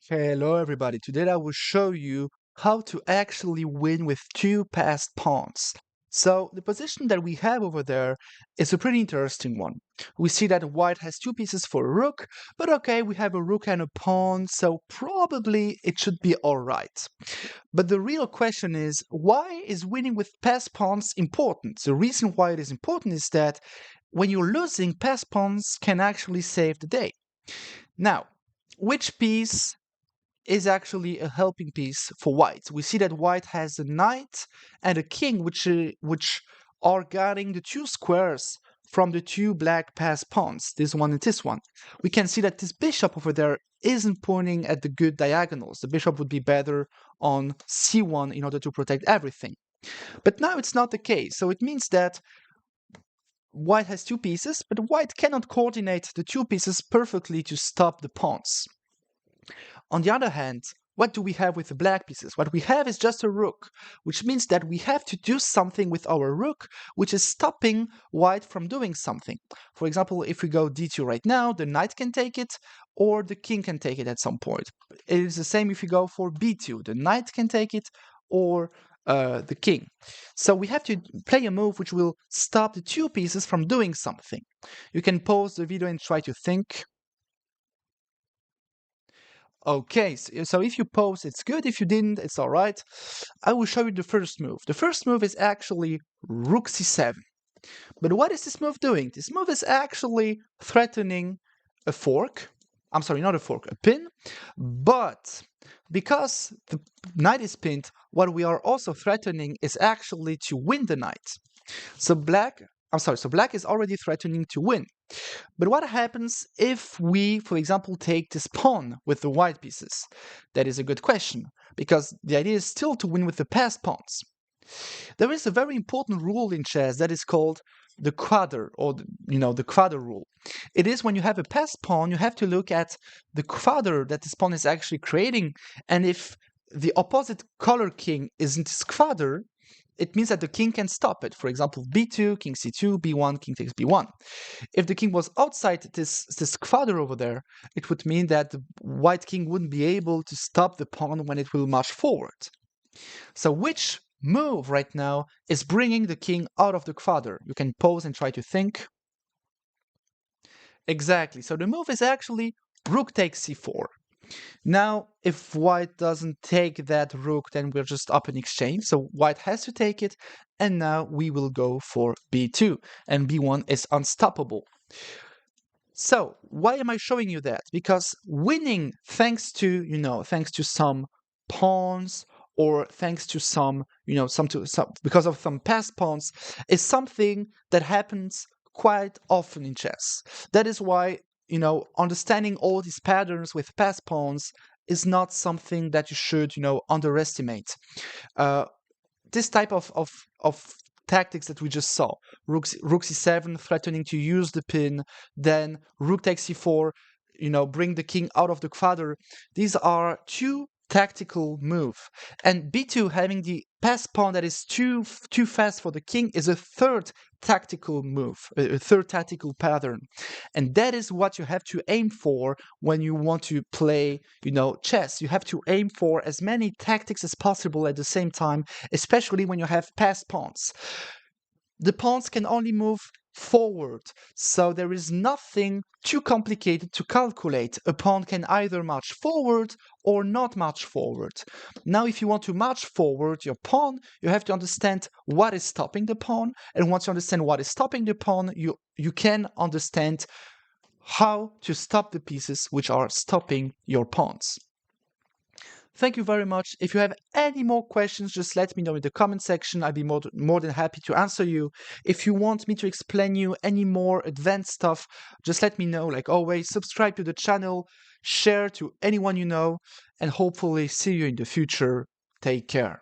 Hello everybody, today I will show you how to actually win with two passed pawns. So the position that we have over there is a pretty interesting one. We see that white has two pieces for a rook, but okay, we have a rook and a pawn, so probably it should be alright. But the real question is, why is winning with passed pawns important? The reason why it is important is that when you're losing, passed pawns can actually save the day. Now, which piece is actually a helping piece for white? We see that white has a knight and a king, which are guarding the two squares from the two black passed pawns, this one and this one. We can see that this bishop over there isn't pointing at the good diagonals. The bishop would be better on c1 in order to protect everything. But now it's not the case, so it means that white has two pieces, but white cannot coordinate the two pieces perfectly to stop the pawns. On the other hand, what do we have with the black pieces? What we have is just a rook, which means that we have to do something with our rook, which is stopping white from doing something. For example, if we go d2 right now, the knight can take it, or the king can take it at some point. It is the same if you go for b2. The knight can take it, or the king. So we have to play a move which will stop the two pieces from doing something. You can pause the video and try to think. Okay, so if you pause, it's good. If you didn't, it's all right. I will show you the first move. The first move is actually Rook c7. But what is this move doing? This move is actually threatening a fork. I'm sorry, not a fork, a pin. But because the knight is pinned, what we are also threatening is actually to win the knight. So black is already threatening to win. But what happens if we, for example, take this pawn with the white pieces? That is a good question, because the idea is still to win with the passed pawns. There is a very important rule in chess that is called the quadr, or the quadr rule. It is when you have a passed pawn, you have to look at the quadr that this pawn is actually creating, and if the opposite color king is in this quadr, it means that the king can stop it. For example, b2, king c2, b1, king takes b1. If the king was outside this quadr over there, it would mean that the white king wouldn't be able to stop the pawn when it will march forward. So which move right now is bringing the king out of the quadr? You can pause and try to think. Exactly. So the move is actually rook takes c4. Now, if white doesn't take that rook, then we're just up in exchange. So white has to take it, and now we will go for b2, and b1 is unstoppable. So why am I showing you that? Because winning thanks to some pawns, or thanks to some because of some passed pawns, is something that happens quite often in chess. That is why understanding all these patterns with passed pawns is not something that you should underestimate. This type of tactics that we just saw, rook c7 threatening to use the pin, then rook takes c4, bring the king out of the quadr. These are two tactical move, and b2 having the passed pawn that is too fast for the king is a third tactical move, a third tactical pattern, and that is what you have to aim for when you want to play chess. You have to aim for as many tactics as possible at the same time, especially when you have passed pawns. The pawns can only move forward, so there is nothing too complicated to calculate. A pawn can either march forward or not march forward. Now, if you want to march forward your pawn, you have to understand what is stopping the pawn, and once you understand what is stopping the pawn, you can understand how to stop the pieces which are stopping your pawns. Thank you very much. If you have any more questions, just let me know in the comment section. I'd be more than happy to answer you. If you want me to explain you any more advanced stuff, just let me know. Like always, subscribe to the channel, share to anyone you know, and hopefully see you in the future. Take care.